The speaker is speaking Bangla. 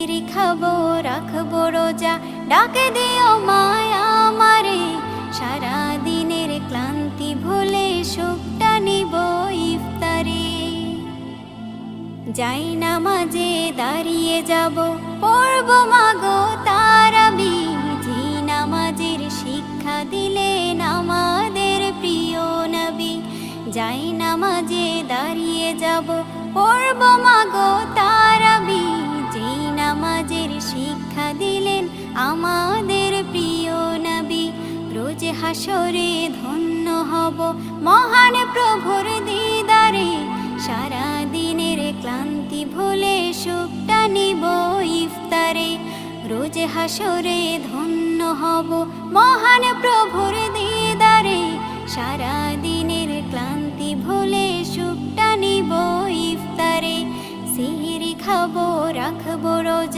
সিহরি খাবো রাখবো রোজা, ডাকে দিও মায়া আমারে। সারা দিনের ক্লান্তি ভুলে সুখটা নিব ইফতারে। যাই নামাজে দাঁড়িয়ে যাব, পড়ব মাগো তারাবি। যে নামাজের শিক্ষা দিলেন আমাদের প্রিয় নবী। যাই নামাজে দাঁড়িয়ে যাব, পড়ব মাগো তারাবি। যে নামাজের শিক্ষা দিলেন আমাদের প্রিয় নবী। রোজ হাসরে ধন্য হব মহান প্রভুর দিদারে। সারা দিনের ক্লান্তি ভুলে সুখটা নিব ইফতারে। রোজ হাসরে ধন্য হব মহান প্রভুর দিদারে। সারা দিনের ক্লান্তি ভুলে সুখটা নিব ইফতারে। সিহরি খাবো রাখবো রোজা।